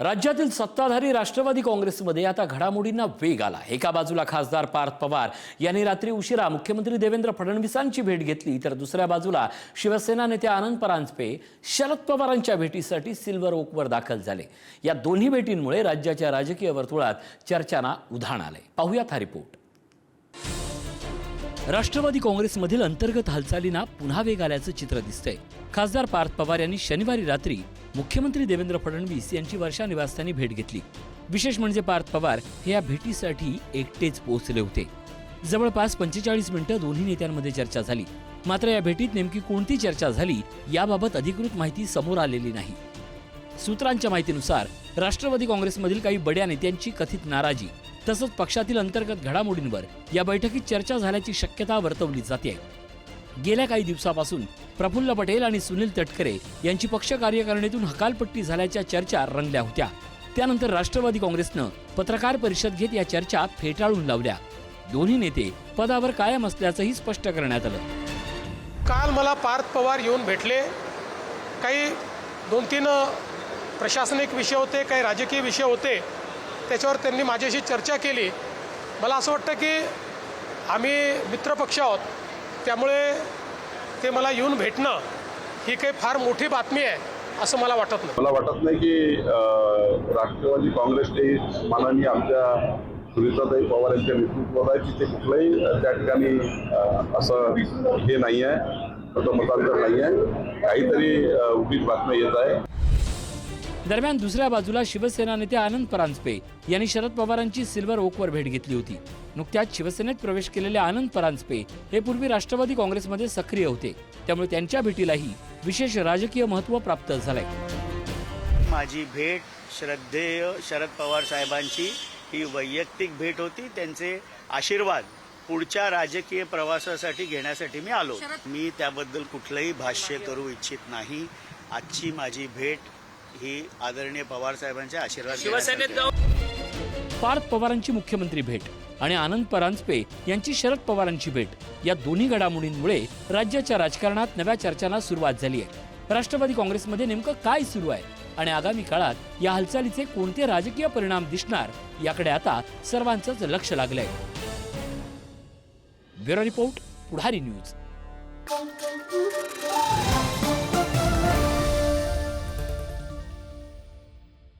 राज्यातील सत्ताधारी राष्ट्रवादी काँग्रेसमध्ये आता घडामोडींना वेग आला। एका बाजूला खासदार पार्थ पवार यांनी रात्री उशिरा मुख्यमंत्री देवेंद्र फडणवीसांची भेट घेतली, तर दुसऱ्या बाजूला शिवसेना नेते आनंद परांजपे शरद पवारांच्या भेटीसाठी सिल्वर ओकवर दाखल झाले। या दोन्ही भेटींमुळे राज्याच्या राजकीय वर्तुळात चर्चांना उधाण आले। पाहूयात हा रिपोर्ट। राष्ट्रवादी काँग्रेसमधील अंतर्गत हालचालींना पुन्हा वेग आल्याचं चित्र दिसतंय। खासदार पार्थ पवार यांनी शनिवारी रात्री मुख्यमंत्री देवेंद्र फडणवीस यांची वर्षा निवासस्थानी भेट घेतली। विशेष म्हणजे पार्थ पवार हे या भेटीसाठी एकटेच पोहोचले होते। जवळपास 45 मिनिटं दोन्ही नेत्यांमध्ये चर्चा झाली। मात्र या भेटीत नेमकी कोणती चर्चा झाली याबाबत अधिकृत माहिती समोर आलेली नाही। सूत्रांच्या माहितीनुसार राष्ट्रवादी काँग्रेसमधील काही बड्या नेत्यांची कथित नाराजी तसंच पक्षातील अंतर्गत घडामोडींवर या बैठकीत चर्चा झाल्याची शक्यता वर्तवली जाते। गेल्या काही दिवसापासून प्रफुल्ल पटेल आणि सुनील तटकरे यांची पक्ष कार्यकारिणीतून हकालपट्टी झाल्याच्या चर्चा रंगल्या होत्या। त्यानंतर राष्ट्रवादी काँग्रेसनं पत्रकार परिषद घेत या चर्चा फेटाळून लावल्या। दोन्ही नेते पदावर कायम असल्याचंही स्पष्ट करण्यात आलं। काल मला पार्थ पवार येऊन भेटले। काही 2-3 प्रशासनिक विषय होते, काही राजकीय विषय होते, त्याच्यावर त्यांनी माझ्याशी चर्चा केली। मला असं वाटतं की आम्ही मित्रपक्ष आहोत, त्यामुळे ते मला येऊन भेटणं ही काही फार मोठी बातमी आहे असं मला वाटत नाही। मला वाटत नाही की राष्ट्रवादी काँग्रेसने माननीय आमच्या सुनीताताई पवार यांच्या नेतृत्वात आहे, तिथे कुठलंही त्या ठिकाणी असं हे नाही आहे, मतांतर नाही आहे, काहीतरी उगीच बातमी येत आहे। दरम्यान दुसऱ्या बाजूला शिवसेना नेते आनंद परांजपे यांनी शरद पवारांची सिल्वर ओकवर भेट घेतली होती। नुकत्याच शिवसेनेत प्रवेश केलेले आनंद परांजपे हे पूर्वी राष्ट्रवादी काँग्रेसमध्ये सक्रिय होते, त्यामुळे त्यांच्या भेटीलाही विशेष राजकीय महत्त्व प्राप्त झालंय। माझी भेट श्रद्धेय शरद पवार साहेबांची ही वैयक्तिक भेट होती। त्यांचे आशीर्वाद पुढच्या राजकीय प्रवासासाठी घेण्यासाठी मी आलो। मी त्याबद्दल कुठलंही भाष्य करू इच्छित नाही। आजची माझी भेट ही आदरणीय पवार साहेबांच्या आशीर्वाद। पार्थ पवारांची मुख्यमंत्री भेट आणि आनंद परांजपे यांची शरद पवारांची भेट या दोन्ही घडामोडींमुळे राज्याच्या राजकारणात नव्या चर्चांना सुरुवात झाली आहे। राष्ट्रवादी काँग्रेसमध्ये नेमकं काय सुरू आहे आणि आगामी काळात या हालचालीचे कोणते राजकीय परिणाम दिसणार याकडे आता सर्वांचंच लक्ष लागलंय। ब्युरो रिपोर्ट, पुढारी न्यूज।